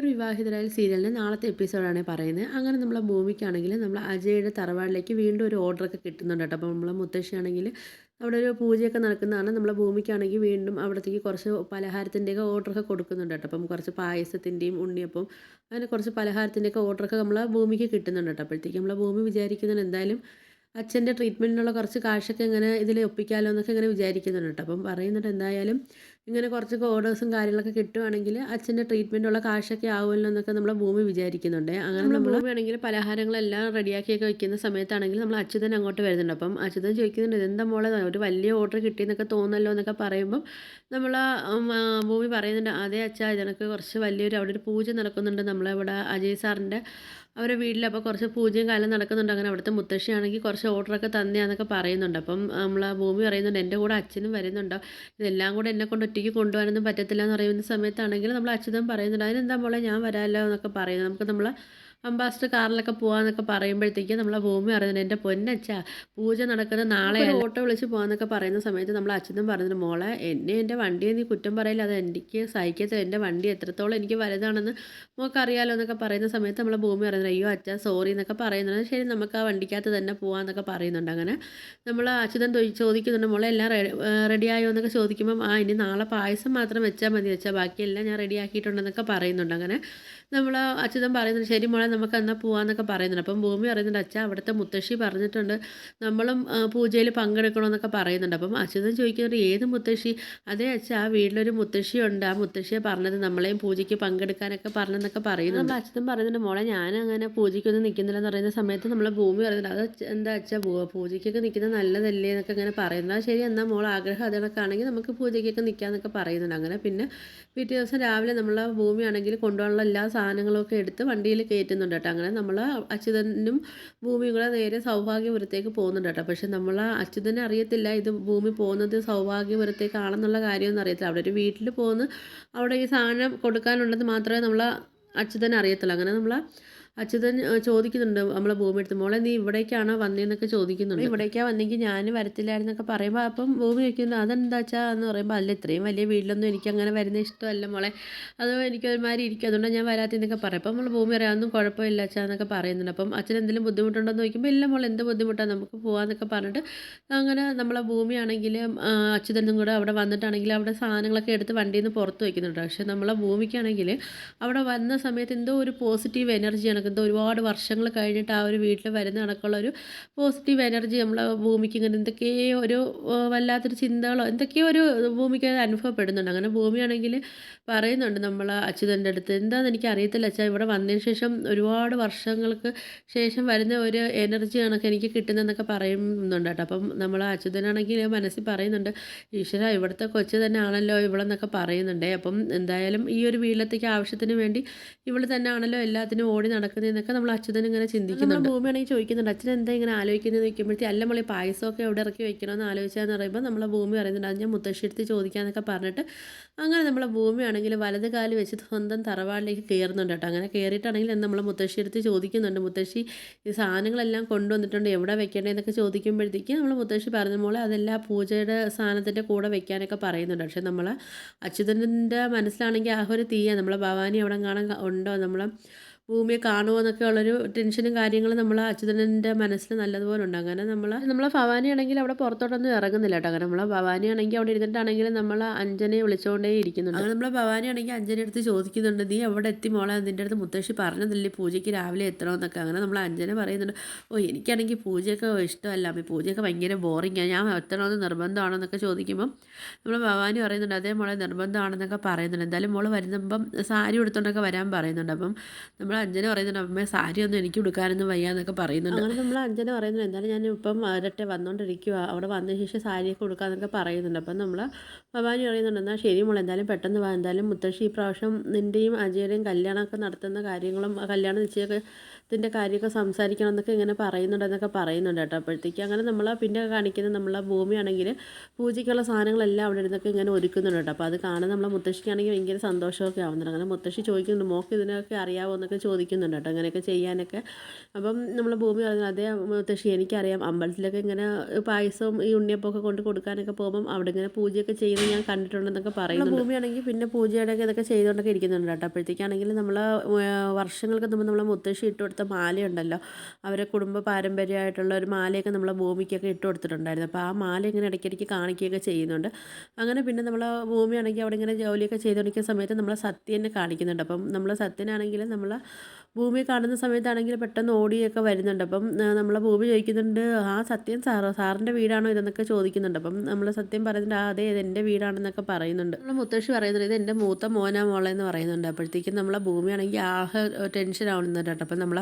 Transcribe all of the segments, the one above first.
വിവാഹിതരായ സീരിയലിൻ്റെ നാളത്തെ എപ്പിസോഡാണ് പറയുന്നത്. അങ്ങനെ നമ്മളെ ഭൂമിക്കാണെങ്കിൽ നമ്മൾ അജയുടെ തറവാടിലേക്ക് വീണ്ടും ഒരു ഓർഡറൊക്കെ കിട്ടുന്നുണ്ട് കേട്ടോ. അപ്പോൾ നമ്മളെ മുത്തശ്ശിയാണെങ്കിൽ അവിടെ ഒരു പൂജയൊക്കെ നടക്കുന്നതാണ്. നമ്മളെ ഭൂമിക്കാണെങ്കിൽ വീണ്ടും അവിടത്തേക്ക് കുറച്ച് പലഹാരത്തിൻ്റെയൊക്കെ ഓർഡറൊക്കെ കൊടുക്കുന്നുണ്ട് കേട്ടോ. അപ്പം കുറച്ച് പായസത്തിൻ്റെയും ഉണ്ണിയപ്പം അങ്ങനെ കുറച്ച് പലഹാരത്തിൻ്റെയൊക്കെ ഓർഡറൊക്കെ നമ്മളെ ഭൂമിക്ക് കിട്ടുന്നുണ്ട് കേട്ടോ. അപ്പോഴത്തേക്ക് നമ്മളെ ഭൂമി വിചാരിക്കുന്നുണ്ട് എന്തായാലും അച്ഛൻ്റെ ട്രീറ്റ്മെൻറ്റിനുള്ള കുറച്ച് കാശൊക്കെ ഇങ്ങനെ ഇതിൽ ഒപ്പിക്കാമല്ലോ എന്നൊക്കെ ഇങ്ങനെ വിചാരിക്കുന്നുണ്ട് കേട്ടോ. അപ്പം പറയുന്നുണ്ട് എന്തായാലും ഇങ്ങനെ കുറച്ചൊക്കെ ഓർഡേഴ്സും കാര്യങ്ങളൊക്കെ കിട്ടുവാണെങ്കിൽ അച്ഛൻ്റെ ട്രീറ്റ്മെൻറ്റുള്ള കാശൊക്കെ ആവുമല്ലോ എന്നൊക്കെ നമ്മളെ ഭൂമി വിചാരിക്കുന്നുണ്ട്. അങ്ങനെ നമ്മൾ ഭൂമിയാണെങ്കിൽ പലഹാരങ്ങളെല്ലാം റെഡിയാക്കിയൊക്കെ വെക്കുന്ന സമയത്താണെങ്കിൽ നമ്മൾ അച്യുതൻ അങ്ങോട്ട് വരുന്നുണ്ട്. അപ്പം അച്യുതൻ ചോദിക്കുന്നുണ്ട് ഇതെന്താ മോളെ ഒരു വലിയ ഓർഡർ കിട്ടിയെന്നൊക്കെ തോന്നല്ലോ എന്നൊക്കെ പറയുമ്പം നമ്മൾ ഭൂമി പറയുന്നുണ്ട് അതെ അച്ഛാ ഇതിനൊക്കെ കുറച്ച് വലിയൊരു അവിടെ ഒരു പൂജ നടക്കുന്നുണ്ട് നമ്മളിവിടെ അജയ് സാറിൻ്റെ അവരുടെ വീട്ടിൽ. അപ്പോൾ കുറച്ച് പൂജയും കാലം നടക്കുന്നുണ്ട്. അങ്ങനെ അവിടുത്തെ മുത്തശ്ശിയാണെങ്കിൽ കുറച്ച് ഓർഡറൊക്കെ തന്നെയാന്നൊക്കെ പറയുന്നുണ്ട്. അപ്പം നമ്മൾ ഭൂമി പറയുന്നുണ്ട് എൻ്റെ കൂടെ അച്ഛനും വരുന്നുണ്ടോ, ഇതെല്ലാം കൂടെ എന്നെ കൊണ്ട് ഒറ്റയ്ക്ക് കൊണ്ടുപോകാനൊന്നും പറ്റത്തില്ല എന്ന് പറയുന്ന സമയത്താണെങ്കിൽ നമ്മൾ അച്യുതൻ പറയുന്നുണ്ട് അതിനെന്താ മോളെ ഞാൻ വരാമല്ലോ എന്നൊക്കെ പറയുന്നത്. നമുക്ക് നമ്മൾ അംബാസഡർ കാറിലൊക്കെ പോകാമെന്നൊക്കെ പറയുമ്പോഴത്തേക്ക് നമ്മളെ ഭൂമി പറയുന്നുണ്ട് എൻ്റെ പൊന്നച്ഛാ പൂജ നടക്കുന്നത് നാളെ ഓട്ടോ വിളിച്ച് പോകാമെന്നൊക്കെ പറയുന്ന സമയത്ത് നമ്മൾ അച്ഛനും പറയുന്നുണ്ട് മോളെ എൻ്റെ വണ്ടിയെ നീ കുറ്റം പറയില്ല, അത് എനിക്ക് സഹിക്കത്തില്ല, എൻ്റെ വണ്ടി എത്രത്തോളം എനിക്ക് വലുതാണെന്ന് നമുക്കറിയാലോ എന്നൊക്കെ പറയുന്ന സമയത്ത് നമ്മളെ ഭൂമി പറയുന്നത് അയ്യോ അച്ഛാ സോറി എന്നൊക്കെ പറയുന്നുണ്ട്. ശരി നമുക്ക് ആ വണ്ടിക്കകത്ത് തന്നെ പോകാമെന്നൊക്കെ പറയുന്നുണ്ട്. അങ്ങനെ നമ്മൾ അച്യുതൻ ചോദിക്കുന്നുണ്ട് മോളെ എല്ലാം റെഡിയായോ എന്നൊക്കെ ചോദിക്കുമ്പം ഇനി നാളെ പായസം മാത്രം വെച്ചാൽ മതി വെച്ചാൽ ബാക്കിയെല്ലാം ഞാൻ റെഡിയാക്കിയിട്ടുണ്ടെന്നൊക്കെ പറയുന്നുണ്ട്. അങ്ങനെ നമ്മൾ അച്യുതൻ പറയുന്നുണ്ട് ശരി മോളെ നമുക്ക് എന്നാൽ പോകാമെന്നൊക്കെ പറയുന്നുണ്ട്. അപ്പം ഭൂമി പറയുന്നുണ്ട് അച്ഛാ അവിടുത്തെ മുത്തശ്ശി പറഞ്ഞിട്ടുണ്ട് നമ്മളും പൂജയിൽ പങ്കെടുക്കണമെന്നൊക്കെ പറയുന്നുണ്ട്. അപ്പം അച്യുതൻ ചോദിക്കുന്നുണ്ട് ഏത് മുത്തശ്ശി? അതേ അച്ഛാ ആ വീട്ടിലൊരു മുത്തശ്ശിയുണ്ട്, ആ മുത്തശ്ശിയെ പറഞ്ഞത് നമ്മളെയും പൂജയ്ക്ക് പങ്കെടുക്കാനൊക്കെ പറഞ്ഞെന്നൊക്കെ പറയുന്നുണ്ട്. നമ്മൾ അച്ഛൻ പറയുന്നുണ്ട് മോളെ ഞാൻ അങ്ങനെ പൂജയ്ക്കൊന്നും നിൽക്കുന്നില്ലെന്ന് പറയുന്ന സമയത്ത് നമ്മൾ ഭൂമി പറയുന്നുണ്ട് അത് എന്താ അച്ഛാ പൂജയ്ക്കൊക്കെ നിൽക്കുന്നത് നല്ലതല്ലേ എന്നൊക്കെ ഇങ്ങനെ പറയുന്നത്. ശരി എന്നാൽ മോൾ ആഗ്രഹം അതിനൊക്കെയാണെങ്കിൽ നമുക്ക് പൂജയ്ക്കൊക്കെ നിൽക്കാമെന്നൊക്കെ പറയുന്നുണ്ട്. അങ്ങനെ പിന്നെ പിറ്റേ ദിവസം രാവിലെ നമ്മൾ ഭൂമിയാണെങ്കിൽ കൊണ്ടുപോകാനുള്ള എല്ലാ സാധനങ്ങളൊക്കെ എടുത്ത് വണ്ടിയിൽ കയറ്റുന്നുണ്ട് കേട്ടോ. അങ്ങനെ നമ്മൾ അച്യുതനും ഭൂമിയും കൂടെ നേരെ സൗഭാഗ്യപുരത്തേക്ക് പോകുന്നുണ്ട് കേട്ടോ. പക്ഷെ നമ്മൾ അച്യുതനെ അറിയത്തില്ല ഇത് ഭൂമി പോകുന്നത് സൗഭാഗ്യപുരത്തേക്കാണെന്നുള്ള കാര്യമൊന്നും അറിയത്തില്ല. അവിടെ ഒരു വീട്ടിൽ പോകുന്നു അവിടെ ഈ സാധനം കൊടുക്കാനുള്ളത് മാത്രമേ നമ്മൾ അച്യുതനെ അറിയത്തുള്ളൂ. അങ്ങനെ നമ്മൾ അച്യുതൻ ചോദിക്കുന്നുണ്ട് നമ്മളെ ഭൂമി എടുത്ത് മോളെ നീ ഇവിടേക്കാണോ വന്നതെന്നൊക്കെ ചോദിക്കുന്നുണ്ട്. ഇവിടേക്കാണ് വന്നെങ്കിൽ ഞാൻ വരത്തില്ലായിരുന്നൊക്കെ പറയുമ്പോൾ അപ്പം ഭൂമി വയ്ക്കുന്നു അതെന്താ വെച്ചാൽ എന്ന് പറയുമ്പോൾ അല്ല ഇത്രയും വലിയ വീട്ടിലൊന്നും എനിക്ക് അങ്ങനെ വരുന്ന ഇഷ്ടമല്ല മോളെ, അത് എനിക്കൊരുമാതിരി ഇരിക്കും അതുകൊണ്ട് ഞാൻ വരാത്തെന്നൊക്കെ പറയും. അപ്പം നമ്മൾ ഭൂമി അറിയാം ഒന്നും കുഴപ്പമില്ല അച്ഛാ എന്നൊക്കെ പറയുന്നുണ്ട്. അപ്പം അച്ഛൻ എന്തെങ്കിലും ബുദ്ധിമുട്ടുണ്ടോ എന്ന് ചോദിക്കുമ്പോൾ ഇല്ല മോളെ എന്ത് ബുദ്ധിമുട്ടാണ് നമുക്ക് പോകാമെന്നൊക്കെ പറഞ്ഞിട്ട് അങ്ങനെ നമ്മളെ ഭൂമിയാണെങ്കിൽ അച്യുതനും കൂടെ അവിടെ വന്നിട്ടാണെങ്കിൽ അവിടെ സാധനങ്ങളൊക്കെ എടുത്ത് വണ്ടിയിൽ നിന്ന് പുറത്ത് വയ്ക്കുന്നുണ്ട്. പക്ഷേ നമ്മളെ ഭൂമിക്കാണെങ്കിൽ അവിടെ വന്ന സമയത്ത് എന്തോ ഒരു പോസിറ്റീവ് എനർജിയാണ് എന്തോ ഒരുപാട് വർഷങ്ങൾ കഴിഞ്ഞിട്ട് ആ ഒരു വീട്ടിൽ വരുന്ന കണക്കുള്ള ഒരു പോസിറ്റീവ് എനർജി നമ്മളെ ഭൂമിക്ക് ഇങ്ങനെ എന്തൊക്കെയോ ഒരു വല്ലാത്തൊരു ചിന്തകളോ എന്തൊക്കെയോ ഒരു ഭൂമിക്ക് അത് അനുഭവപ്പെടുന്നുണ്ട്. അങ്ങനെ ഭൂമിയാണെങ്കിൽ പറയുന്നുണ്ട് നമ്മൾ അച്യുതൻ്റെ അടുത്ത് എന്താണെന്ന് എനിക്ക് അറിയത്തില്ല അച്ഛാ ഇവിടെ വന്നതിന് ശേഷം ഒരുപാട് വർഷങ്ങൾക്ക് ശേഷം വരുന്ന ഒരു എനർജി കണക്ക് എനിക്ക് കിട്ടുന്നതെന്നൊക്കെ പറയുന്നുണ്ട് കേട്ടോ. അപ്പം നമ്മൾ അച്യുതനാണെങ്കിൽ മനസ്സിൽ പറയുന്നുണ്ട് ഈശ്വര ഇവിടുത്തെ കൊച്ചു തന്നെ ആണല്ലോ ഇവളെന്നൊക്കെ പറയുന്നുണ്ട്. അപ്പം എന്തായാലും ഈ ഒരു വീട്ടിലത്തേക്ക് ആവശ്യത്തിന് വേണ്ടി ഇവൾ തന്നെ ആണല്ലോ എല്ലാത്തിനും ഓടി നടക്കുന്നതെന്നൊക്കെ നമ്മൾ അച്യുതൻ ഇങ്ങനെ ചിന്തിക്കുന്നുണ്ട്. ഭൂമിയാണെങ്കിൽ ചോദിക്കുന്നുണ്ട് അച്ഛൻ എന്താ ഇങ്ങനെ ആലോചിക്കുന്നത് നിൽക്കുമ്പോഴത്തേക്ക് അല്ല നമ്മളീ പായസമൊക്കെ എവിടെ ഇറക്കി വെക്കണമെന്ന് ആലോചിച്ചാന്ന് പറയുമ്പോൾ നമ്മളെ ഭൂമി പറയുന്നുണ്ട് അത് ഞാൻ മുത്തശ്ശി എടുത്ത് ചോദിക്കാമെന്നൊക്കെ പറഞ്ഞിട്ട് അങ്ങനെ നമ്മളെ ഭൂമിയാണെങ്കിൽ വലത് കാല് വെച്ച് സ്വന്തം തറവാടിലേക്ക് കയറുന്നുണ്ട് കേട്ടോ. അങ്ങനെ കയറിയിട്ടാണെങ്കിൽ നമ്മളെ മുത്തശ്ശി എടുത്ത് ചോദിക്കുന്നുണ്ട് മുത്തശ്ശി ഈ സാധനങ്ങളെല്ലാം കൊണ്ടുവന്നിട്ടുണ്ട് എവിടെ വെക്കേണ്ടതെന്നൊക്കെ ചോദിക്കുമ്പോഴത്തേക്ക് നമ്മൾ മുത്തശ്ശി പറഞ്ഞ മോളെ അതെല്ലാം പൂജയുടെ സാധനത്തിൻ്റെ കൂടെ വെക്കാനൊക്കെ പറയുന്നുണ്ട്. പക്ഷേ നമ്മൾ അച്യുതൻ്റെ മനസ്സിലാണെങ്കിൽ ആ ഒരു തീയാണ് നമ്മളെ ഭവാനി അവിടെ കാണാൻ ഉണ്ടോ നമ്മളെ ഭൂമിയെ കാണുമോ എന്നൊക്കെ ഉള്ളൊരു ടെൻഷനും കാര്യങ്ങളും നമ്മൾ അച്യുതൻ്റെ മനസ്സിൽ നല്ലതുപോലെ ഉണ്ട്. അങ്ങനെ നമ്മളെ ഭവാനിയാണെങ്കിൽ അവിടെ പുറത്തോട്ടൊന്നും ഇറങ്ങുന്നില്ല കേട്ടോ. അങ്ങനെ നമ്മളെ ഭവാനിയാണെങ്കിൽ അവിടെ ഇരുന്നിട്ടാണെങ്കിൽ നമ്മൾ അഞ്ജനയെ വിളിച്ചുകൊണ്ടേ ഇരിക്കുന്നുണ്ട്. അങ്ങനെ നമ്മളെ ഭവാനിയാണെങ്കിൽ അഞ്ജന അടുത്ത് ചോദിക്കുന്നുണ്ട് നീ എവിടെ എത്തി മോളെ നിൻ്റെ അടുത്ത് മുത്തശ്ശി പറഞ്ഞതല്ലേ പൂജയ്ക്ക് രാവിലെ എത്തണമെന്നൊക്കെ. അങ്ങനെ നമ്മൾ അഞ്ജന പറയുന്നുണ്ട് എനിക്കാണെങ്കിൽ പൂജയൊക്കെ ഇഷ്ടമല്ല അമ്മ, പൂജയൊക്കെ ഭയങ്കര ബോറിങ്ങാണ്, ഞാൻ എത്തണമെന്ന് നിർബന്ധമാണെന്നൊക്കെ ചോദിക്കുമ്പം നമ്മൾ ഭവാനി പറയുന്നുണ്ട് അതേ മോളെ നിർബന്ധമാണെന്നൊക്കെ പറയുന്നുണ്ട്. എന്തായാലും മോൾ വരുമ്പം സാരി എടുത്തുകൊണ്ടൊക്കെ വരാൻ പറയുന്നുണ്ട്. അപ്പം നമ്മൾ അഞ്ജന പറയുന്നുണ്ട് അമ്മേ സാരിയൊന്നും എനിക്ക് ഉടുക്കാനൊന്നും വയ്യാന്നൊക്കെ പറയുന്നുണ്ട്. അങ്ങനെ നമ്മൾ അഞ്ജന പറയുന്നുണ്ട് എന്തായാലും ഞാൻ ഇപ്പം വരട്ടെ വന്നുകൊണ്ടിരിക്കുക അവിടെ വന്ന ശേഷം സാരിയൊക്കെ ഉടുക്കാന്നൊക്കെ പറയുന്നുണ്ട്. അപ്പം നമ്മൾ ഭവാനി പറയുന്നുണ്ട് എന്നാൽ ശരി മോൾ എന്തായാലും പെട്ടെന്ന് വാ, എന്തായാലും മുത്തശ്ശി ഈ പ്രാവശ്യം നിൻ്റെയും അജയുടെയും കല്യാണമൊക്കെ നടത്തുന്ന കാര്യങ്ങളും കല്യാണ നിശ്ചയത്തിൻ്റെ കാര്യമൊക്കെ സംസാരിക്കണം എന്നൊക്കെ ഇങ്ങനെ പറയുന്നുണ്ടെന്നൊക്കെ പറയുന്നുണ്ട് കേട്ടോ. അപ്പോഴത്തേക്ക് അങ്ങനെ നമ്മൾ പിന്നെ കാണിക്കുന്നത് നമ്മളെ ഭൂമിയാണെങ്കിൽ പൂജയ്ക്കുള്ള സാധനങ്ങളെല്ലാം അവിടെ ഇരുന്നൊക്കെ ഇങ്ങനെ ഒരുക്കുന്നുണ്ട് കേട്ടോ. അപ്പോൾ അത് കാണാൻ നമ്മളെ മുത്തശ്ശിക്കാണെങ്കിൽ ഭയങ്കര സന്തോഷമൊക്കെ ആവുന്നുണ്ട്. അങ്ങനെ മുത്തശ്ശി ചോദിക്കുന്നുണ്ട് മോൾക്ക് ഇതിനൊക്കെ അറിയാമോ എന്നൊക്കെ ചോദിക്കുന്നുണ്ട് കേട്ടോ അങ്ങനെയൊക്കെ ചെയ്യാനൊക്കെ. അപ്പം നമ്മൾ ഭൂമി പറഞ്ഞു അതേ മുത്തശ്ശി എനിക്കറിയാം, അമ്പലത്തിലൊക്കെ ഇങ്ങനെ പായസവും ഈ ഉണ്ണിയപ്പമൊക്കെ കൊണ്ട് കൊടുക്കാനൊക്കെ പോകുമ്പം അവിടെ ഇങ്ങനെ പൂജയൊക്കെ ചെയ്യുന്നത് ഞാൻ കണ്ടിട്ടുണ്ടെന്നൊക്കെ പറയുന്നുണ്ട്. ഭൂമിയാണെങ്കിൽ പിന്നെ പൂജയുടെയൊക്കെ ഇതൊക്കെ ചെയ്തുകൊണ്ടൊക്കെ ഇരിക്കുന്നുണ്ട് കേട്ടോ. അപ്പോഴത്തേക്കാണെങ്കിൽ നമ്മൾ വർഷങ്ങൾക്ക് മുമ്പ് നമ്മളെ മുത്തശ്ശി ഇട്ട് കൊടുത്ത മാലയുണ്ടല്ലോ, അവരെ കുടുംബ പാരമ്പര്യമായിട്ടുള്ള ഒരു മാലയൊക്കെ നമ്മളെ ഭൂമിക്കൊക്കെ ഇട്ട് കൊടുത്തിട്ടുണ്ടായിരുന്നു. അപ്പോൾ ആ മാല ഇങ്ങനെ ഇടയ്ക്കിടയ്ക്ക് കാണിക്കുകയൊക്കെ ചെയ്യുന്നുണ്ട്. അങ്ങനെ പിന്നെ നമ്മൾ ഭൂമിയാണെങ്കിൽ അവിടെ ഇങ്ങനെ ജോലിയൊക്കെ ചെയ്തുകൊണ്ടിരിക്കുന്ന സമയത്ത് നമ്മളെ സത്യനെ കാണിക്കുന്നുണ്ട്. അപ്പം നമ്മൾ സത്യനാണെങ്കിൽ നമ്മൾ ഭൂമിയെ കാണുന്ന സമയത്താണെങ്കിൽ പെട്ടെന്ന് ഓടിയൊക്കെ വരുന്നുണ്ട്. അപ്പം നമ്മളെ ഭൂമി ചോദിക്കുന്നുണ്ട്, ആ സത്യം സാറിൻ്റെ വീടാണോ ഇതെന്നൊക്കെ ചോദിക്കുന്നുണ്ട്. അപ്പം നമ്മൾ സത്യം പറയുന്നുണ്ട്, ആ അതെ ഇത് എൻ്റെ വീടാണെന്നൊക്കെ പറയുന്നുണ്ട്. നമ്മൾ മുത്തശ്ശി പറയുന്നുണ്ട് ഇത് എൻ്റെ മൂത്ത മോനാ മോളെ എന്ന് പറയുന്നുണ്ട്. അപ്പോഴത്തേക്കും നമ്മളെ ഭൂമിയാണെങ്കിൽ ആകെ ടെൻഷൻ ആവുന്നുണ്ട് കേട്ടോ. അപ്പം നമ്മൾ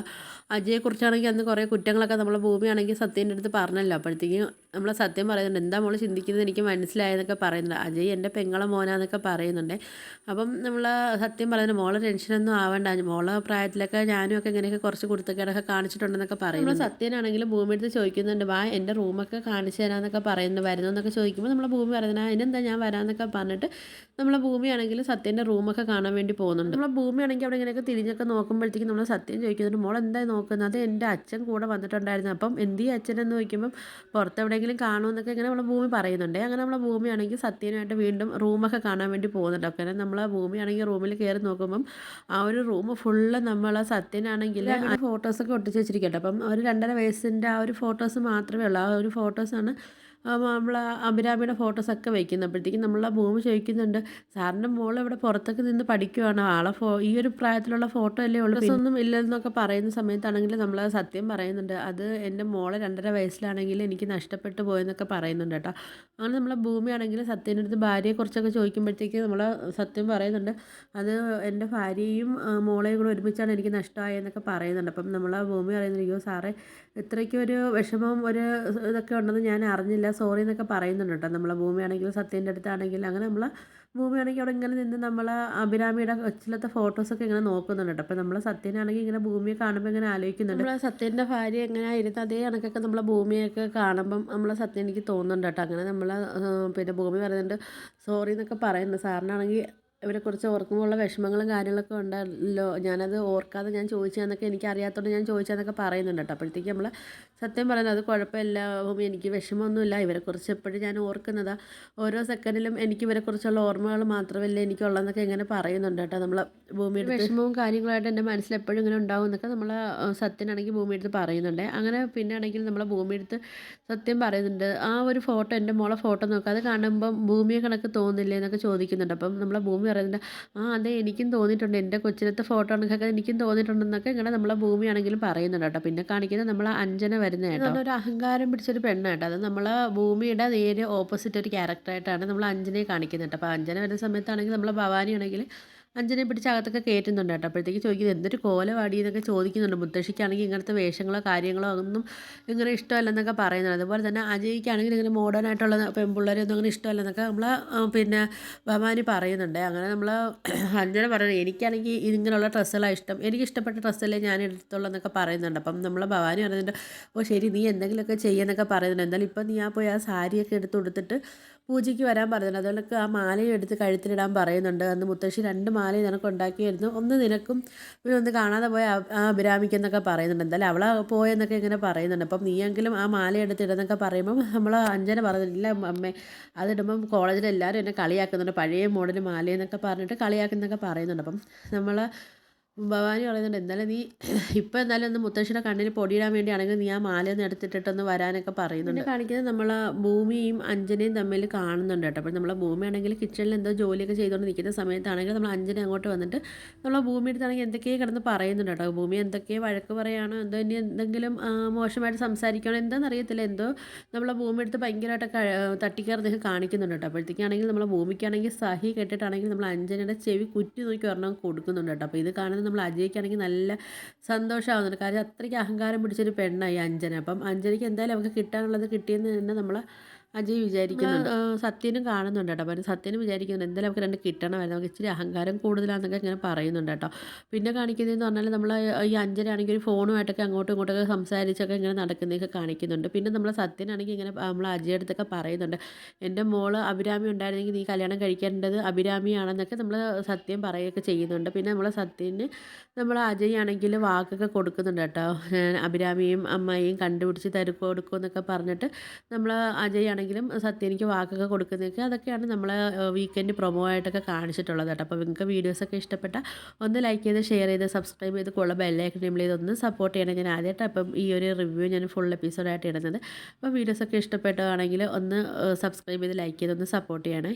അജയെക്കുറിച്ചാണെങ്കിൽ അന്ന് കുറേ കുറ്റങ്ങളൊക്കെ നമ്മളെ ഭൂമിയാണെങ്കിൽ സത്യൻ്റെ അടുത്ത് പറഞ്ഞല്ലോ. അപ്പോഴത്തേക്കും നമ്മളെ സത്യം പറയുന്നുണ്ട്, എന്താ മോൾ ചിന്തിക്കുന്നത് എനിക്ക് മനസ്സിലായെന്നൊക്കെ പറയുന്നുണ്ട്. അജയ് എൻ്റെ പെങ്ങളെ മോനാന്നൊക്കെ പറയുന്നുണ്ട്. അപ്പം നമ്മൾ സത്യം പറയുന്നത് മോളെ ടെൻഷനൊന്നും ആവേണ്ട, മോളെ പ്രായത്തിലൊക്കെ ഞാനും ഒക്കെ ഇങ്ങനെയൊക്കെ കുറച്ച് കുരുത്തക്കേടൊക്കെ കാണിച്ചിട്ടുണ്ടെന്നൊക്കെ പറയുന്നു. നമ്മൾ സത്യനാണെങ്കിലും ഭൂമി എടുത്ത് ചോദിക്കുന്നുണ്ട്, വാ എൻ്റെ റൂമൊക്കെ കാണിച്ചു തരാമെന്നൊക്കെ പറയുന്നു, വരുന്നു എന്നൊക്കെ ചോദിക്കുമ്പോൾ നമ്മളെ ഭൂമി പറയുന്നത് അതിനെന്താ ഞാൻ വരാമെന്നൊക്കെ പറഞ്ഞിട്ട് നമ്മളെ ഭൂമിയാണെങ്കിൽ സത്യൻ്റെ റൂമൊക്കെ കാണാൻ വേണ്ടി പോകുന്നുണ്ട്. നമ്മളെ ഭൂമിയാണെങ്കിൽ അവിടെ ഇങ്ങനെയൊക്കെ തിരിഞ്ഞൊക്കെ നോക്കുമ്പോഴത്തേക്കും നമ്മൾ സത്യം ചോദിക്കുന്നുണ്ട്, മോൾ എന്താ നോക്കുന്നത്, അത് എൻ്റെ അച്ഛൻ കൂടെ വന്നിട്ടുണ്ടായിരുന്നു, അപ്പം എന്തി അച്ഛനെന്ന് ചോദിക്കുമ്പം പുറത്തെവിടെയെങ്കിലും കാണുമെന്നൊക്കെ ഇങ്ങനെ നമ്മളെ ഭൂമി പറയുന്നുണ്ട്. അങ്ങനെ നമ്മളെ ഭൂമിയാണെങ്കിൽ സത്യനായിട്ട് വീണ്ടും റൂമൊക്കെ കാണാൻ വേണ്ടി പോകുന്നുണ്ട്. അങ്ങനെ നമ്മളെ ഭൂമിയാണെങ്കിൽ റൂമിൽ കയറി നോക്കുമ്പം ആ ഒരു റൂം ഫുള്ള് നമ്മളെ സത്യനാണെങ്കിൽ ഫോട്ടോസൊക്കെ ഒട്ടിച്ച് വെച്ചിരിക്കട്ടെ. അപ്പം ഒരു 2.5 വയസ്സിൻ്റെ ആ ഒരു ഫോട്ടോസ് മാത്രമേ ഉള്ളൂ. ആ ഒരു ഫോട്ടോസാണ് നമ്മൾ അഭിരാമിയുടെ ഫോട്ടോസൊക്കെ വയ്ക്കുന്നപ്പോഴത്തേക്കും നമ്മളെ ഭൂമി ചോദിക്കുന്നുണ്ട്, സാറിൻ്റെ മോൾ ഇവിടെ പുറത്തൊക്കെ നിന്ന് പഠിക്കുവാണ്, ആളെ ഈ ഒരു പ്രായത്തിലുള്ള ഫോട്ടോ അല്ലേ ഉള്ളൂ, ഒന്നും ഇല്ലെന്നൊക്കെ പറയുന്ന സമയത്താണെങ്കിൽ നമ്മൾ സത്യം പറയുന്നുണ്ട്, അത് എൻ്റെ മോളെ 2.5 വയസ്സിലാണെങ്കിൽ എനിക്ക് നഷ്ടപ്പെട്ടു പോയെന്നൊക്കെ പറയുന്നുണ്ട് കേട്ടോ. അങ്ങനെ നമ്മളെ ഭൂമിയാണെങ്കിൽ സത്യൻ്റെ അടുത്ത് ഭാര്യയെക്കുറിച്ചൊക്കെ ചോദിക്കുമ്പോഴത്തേക്ക് നമ്മൾ സത്യം പറയുന്നുണ്ട്, അത് എൻ്റെ ഭാര്യയും മോളെയും കൂടെ ഒരുമിച്ചാണ് എനിക്ക് നഷ്ടമായെന്നൊക്കെ പറയുന്നുണ്ട്. അപ്പം നമ്മൾ ഭൂമി പറയുന്നത്, അയ്യോ സാറേ ഇത്രയ്ക്കും ഒരു വിഷമം ഒരു ഇതൊക്കെ ഉണ്ടെന്ന് ഞാൻ അറിഞ്ഞില്ല, സോറി എന്നൊക്കെ പറയുന്നുണ്ട് കേട്ടോ. നമ്മളെ ഭൂമിയാണെങ്കിൽ സത്യൻ്റെ അടുത്താണെങ്കിൽ അങ്ങനെ നമ്മൾ ഭൂമിയാണെങ്കിൽ അവിടെ ഇങ്ങനെ നിന്ന് നമ്മൾ അഭിരാമിയുടെ കൊച്ചിലത്തെ ഫോട്ടോസൊക്കെ ഇങ്ങനെ നോക്കുന്നുണ്ട് കേട്ടോ. അപ്പോൾ നമ്മൾ സത്യനാണെങ്കിൽ ഇങ്ങനെ ഭൂമിയെ കാണുമ്പോൾ ഇങ്ങനെ ആലോചിക്കുന്നുണ്ട്, നമ്മൾ സത്യൻ്റെ ഭാര്യ എങ്ങനെയായിരുന്നു അതേ കണക്കൊക്കെ നമ്മളെ ഭൂമിയൊക്കെ കാണുമ്പം നമ്മളെ സത്യം എനിക്ക് തോന്നുന്നുണ്ട് കേട്ടോ. അങ്ങനെ നമ്മൾ പിന്നെ ഭൂമി പറയുന്നുണ്ട്, സോറി എന്നൊക്കെ പറയുന്നുണ്ട്. സാറിനാണെങ്കിൽ ഇവരെക്കുറിച്ച് ഓർക്കുമ്പോഴുള്ള വിഷമങ്ങളും കാര്യങ്ങളൊക്കെ ഉണ്ടല്ലോ, ഞാനത് ഓർക്കാതെ ഞാൻ ചോദിച്ചതെന്നൊക്കെ എനിക്ക് അറിയാത്തതുകൊണ്ട് ഞാൻ ചോദിച്ചതെന്നൊക്കെ പറയുന്നുണ്ട് കേട്ടോ. അപ്പോഴത്തേക്ക് നമ്മൾ സത്യം പറയുന്നത്, അത് കുഴപ്പമില്ല ഭൂമി, എനിക്ക് വിഷമമൊന്നുമില്ല, ഇവരെക്കുറിച്ച് എപ്പോഴും ഞാൻ ഓർക്കുന്നതാണ്, ഓരോ സെക്കൻഡിലും എനിക്ക് ഇവരെക്കുറിച്ചുള്ള ഓർമ്മകൾ മാത്രമല്ലേ എനിക്കുള്ളതെന്നൊക്കെ ഇങ്ങനെ പറയുന്നുണ്ട് കേട്ടോ. നമ്മൾ ഭൂമിയുടെ വിഷമവും കാര്യങ്ങളായിട്ട് എൻ്റെ മനസ്സിൽ എപ്പോഴും ഇങ്ങനെ ഉണ്ടാവും എന്നൊക്കെ നമ്മൾ സത്യനാണെങ്കിൽ ഭൂമിയെടുത്ത് പറയുന്നുണ്ട്. അങ്ങനെ പിന്നെ ആണെങ്കിൽ നമ്മളെ ഭൂമിയെടുത്ത് സത്യം പറയുന്നുണ്ട്, ആ ഒരു ഫോട്ടോ എൻ്റെ മോളെ ഫോട്ടോ നോക്കുക, അത് കാണുമ്പം ഭൂമിയെ കണക്ക് തോന്നില്ലേ എന്നൊക്കെ ചോദിക്കുന്നുണ്ട്. അപ്പം നമ്മളെ ഭൂമി പറയുന്നുണ്ട്, ആ അതെ എനിക്കും തോന്നിയിട്ടുണ്ട്, എൻ്റെ കൊച്ചിലത്തെ ഫോട്ടോ കണക്കൊക്കെ എനിക്കും തോന്നിയിട്ടുണ്ടെന്നൊക്കെ ഇങ്ങനെ നമ്മളെ ഭൂമിയാണെങ്കിലും പറയുന്നുണ്ട് കേട്ടോ. പിന്നെ കാണിക്കുന്നത് നമ്മളെ അഞ്ജന വരുന്ന കേട്ടോ, ഒരു അഹങ്കാരം പിടിച്ചൊരു പെണ്ണാട്ടോ. അത് നമ്മളെ ഭൂമിയുടെ നേരെ ഓപ്പോസിറ്റ് ഒരു ക്യാരക്ടറായിട്ടാണ് നമ്മൾ അഞ്ജനയെ കാണിക്കുന്നത് കേട്ടോ. അപ്പോൾ അഞ്ജന വരുന്ന സമയത്താണെങ്കിൽ നമ്മളെ ഭവാനി ആണെങ്കിൽ അഞ്ജനെ പിടിച്ച് അകത്തൊക്കെ കയറ്റുന്നുണ്ട് കേട്ടോ. അപ്പോഴത്തേക്ക് ചോദിക്കുന്നത് എന്തൊരു കോലവാടി എന്നൊക്കെ ചോദിക്കുന്നുണ്ട്. മുത്തശ്ശിക്കാണെങ്കിൽ ഇങ്ങനത്തെ വേഷങ്ങളോ കാര്യങ്ങളോ ഒന്നും ഇങ്ങനെ ഇഷ്ടമല്ലെന്നൊക്കെ പറയുന്നുണ്ട്. അതുപോലെ തന്നെ അജയ്ക്കാണെങ്കിൽ ഇങ്ങനെ മോഡേൺ ആയിട്ടുള്ള പെൺപിള്ളേരൊന്നും അങ്ങനെ ഇഷ്ടമല്ലെന്നൊക്കെ നമ്മൾ പിന്നെ ഭവാനി പറയുന്നുണ്ട്. അങ്ങനെ നമ്മൾ അഞ്ജന പറയുന്നത്, എനിക്കാണെങ്കിൽ ഇങ്ങനെയുള്ള ഡ്രസ്സുകളാണ് ഇഷ്ടം, എനിക്കിഷ്ടപ്പെട്ട ഡ്രസ്സല്ലേ ഞാൻ എടുത്തുള്ളൂ എന്നൊക്കെ പറയുന്നുണ്ട്. അപ്പം നമ്മൾ ഭവാനി പറയുന്നുണ്ട്, ഓ ശരി നീ എന്തെങ്കിലുമൊക്കെ ചെയ്യുമെന്നൊക്കെ പറയുന്നുണ്ട്. എന്തായാലും ഇപ്പം നീ പോയി ആ സാരിയൊക്കെ എടുത്ത് കൊടുത്തിട്ട് പൂജയ്ക്ക് വരാൻ പറയുന്നുണ്ട്. അതുകൊണ്ടൊക്കെ ആ മാലയും എടുത്ത് കഴുത്തിലിടാൻ പറയുന്നുണ്ട്. അന്ന് മുത്തശ്ശി 2 മാലയും നിനക്ക് ഉണ്ടാക്കിയായിരുന്നു, ഒന്ന് നിനക്കും പിന്നെ ഒന്ന് കാണാതെ പോയ ആ അഭിരാമിക്കെന്നൊക്കെ പറയുന്നുണ്ട്. എന്തായാലും അവളെ പോയെന്നൊക്കെ ഇങ്ങനെ പറയുന്നുണ്ട്. അപ്പം നീയെങ്കിലും ആ മാല എടുത്തിടുന്നൊക്കെ പറയുമ്പം നമ്മൾ അഞ്ജന പറയുന്നില്ല അമ്മേ, അതിടുമ്പം കോളേജിൽ എല്ലാവരും എന്നെ കളിയാക്കുന്നുണ്ട്, പഴയ മോഡൽ മാലയെന്നൊക്കെ പറഞ്ഞിട്ട് കളിയാക്കുന്നൊക്കെ പറയുന്നുണ്ട്. അപ്പം നമ്മൾ ഭവാനി പറയുന്നുണ്ട്, എന്തായാലും നീ ഇപ്പം എന്തായാലും ഒന്ന് മുത്തശ്ശിയുടെ കണ്ണിൽ പൊടിയിടാൻ വേണ്ടിയാണെങ്കിൽ നീ ആ മാലയൊന്ന് എടുത്തിട്ടിട്ടൊന്ന് വരാനൊക്കെ പറയുന്നുണ്ട്. കാണിക്കുന്നത് നമ്മൾ ഭൂമിയും അഞ്ജനയും തമ്മിൽ കാണുന്നുണ്ട് കേട്ടോ. അപ്പോൾ നമ്മളെ ഭൂമിയാണെങ്കിൽ കിച്ചണിൽ എന്തോ ജോലിയൊക്കെ ചെയ്തുകൊണ്ട് നിൽക്കുന്ന സമയത്താണെങ്കിൽ നമ്മൾ അഞ്ജന അങ്ങോട്ട് വന്നിട്ട് നമ്മളെ ഭൂമി എടുത്താണെങ്കിൽ എന്തൊക്കെയോ കിടന്ന് പറയുന്നുണ്ട് കേട്ടോ. ഭൂമി എന്തൊക്കെയോ വഴക്ക് പറയുകയാണോ എന്തോ, ഇനി എന്തെങ്കിലും മോശമായിട്ട് സംസാരിക്കുകയാണോ എന്താണെന്ന് അറിയത്തില്ല, എന്തോ നമ്മളെ ഭൂമി എടുത്ത് ഭയങ്കരമായിട്ട് തട്ടിക്കയറി അദ്ദേഹം കാണിക്കുന്നുണ്ട് കേട്ടോ. അപ്പോഴത്തേക്കാണെങ്കിൽ നമ്മളെ ഭൂമിക്കാണെങ്കിൽ സഹി കെട്ടിട്ടാണെങ്കിൽ നമ്മൾ അഞ്ജനയുടെ ചെവി കുറ്റി നോക്കി ഒരെണ്ണം കൊടുക്കുന്നുണ്ട് കേട്ടോ. അപ്പോൾ ഇത് കാണുന്നത് നമ്മൾ അജയ്ക്കാണെങ്കിൽ നല്ല സന്തോഷമാകുന്നുണ്ട്, കാര്യം അത്രയ്ക്ക് അഹങ്കാരം പിടിച്ചൊരു പെണ്ണായി അഞ്ജന. അപ്പം അഞ്ജനയ്ക്ക് എന്തായാലും അവൾക്ക് കിട്ടാനുള്ളത് കിട്ടിയെന്ന് തന്നെ നമ്മൾ അജയ് വിചാരിക്കുന്നുണ്ട്. സത്യനും കാണുന്നുണ്ട് കേട്ടോ. അപ്പം സത്യനും വിചാരിക്കുന്നുണ്ട് എന്തായാലും നമുക്ക് 2 കിട്ടണമായിരുന്നു. നമുക്ക് ഇച്ചിരി അഹങ്കാരം കൂടുതലാണെന്നൊക്കെ ഇങ്ങനെ പറയുന്നുണ്ട് കേട്ടോ. പിന്നെ കാണിക്കുന്നതെന്ന് പറഞ്ഞാൽ നമ്മൾ ഈ അഞ്ജനാണെങ്കിൽ ഒരു ഫോണുമായിട്ടൊക്കെ അങ്ങോട്ടും ഇങ്ങോട്ടൊക്കെ സംസാരിച്ചൊക്കെ ഇങ്ങനെ നടക്കുന്നതൊക്കെ കാണിക്കുന്നുണ്ട്. പിന്നെ നമ്മളെ സത്യനാണെങ്കിൽ ഇങ്ങനെ നമ്മൾ അജയുടെ അടുത്തൊക്കെ പറയുന്നുണ്ട്. എൻ്റെ മോള് അഭിരാമി ഉണ്ടായിരുന്നെങ്കിൽ നീ കല്യാണം കഴിക്കേണ്ടത് അഭിരാമിയാണെന്നൊക്കെ നമ്മൾ സത്യം പറയുകയൊക്കെ ചെയ്യുന്നുണ്ട്. പിന്നെ നമ്മളെ സത്യന് നമ്മൾ അജയ് ആണെങ്കിൽ വാക്കൊക്കെ കൊടുക്കുന്നുണ്ട് കേട്ടോ. അഭിരാമിയും അമ്മായിയും കണ്ടുപിടിച്ച് കൊടുക്കുമെന്നൊക്കെ പറഞ്ഞിട്ട് നമ്മൾ അജയ് ആണെങ്കിലും സത്യനിക്ക് വാക്കൊക്കെ കൊടുക്കുന്നതൊക്കെ അതൊക്കെയാണ് നമ്മളെ വീക്കെൻഡ് പ്രൊമോ ആയിട്ടൊക്കെ കാണിച്ചിട്ടുള്ളത് കേട്ടോ. അപ്പോൾ നിങ്ങൾക്ക് വീഡിയോസൊക്കെ ഇഷ്ടപ്പെട്ട ഒന്ന് ലൈക്ക് ചെയ്ത് ഷെയർ ചെയ്ത് സബ്സ്ക്രൈബ് ചെയ്ത് കൂടെ ബെല്ലൈക്കൺ എനേബിൾ ചെയ്ത് ഒന്ന് സപ്പോർട്ട് ചെയ്യണം. ഞാൻ ആദ്യമായിട്ടാണ് അപ്പം ഈ ഒരു റിവ്യൂ ഞാൻ ഫുൾ എപ്പിസോഡായിട്ട് ഇടുന്നത്. അപ്പോൾ വീഡിയോസൊക്കെ ഇഷ്ടപ്പെട്ടതാണെങ്കിൽ ഒന്ന് സബ്സ്ക്രൈബ് ചെയ്ത് ലൈക്ക് ചെയ്ത് ഒന്ന് സപ്പോർട്ട് ചെയ്യണേ.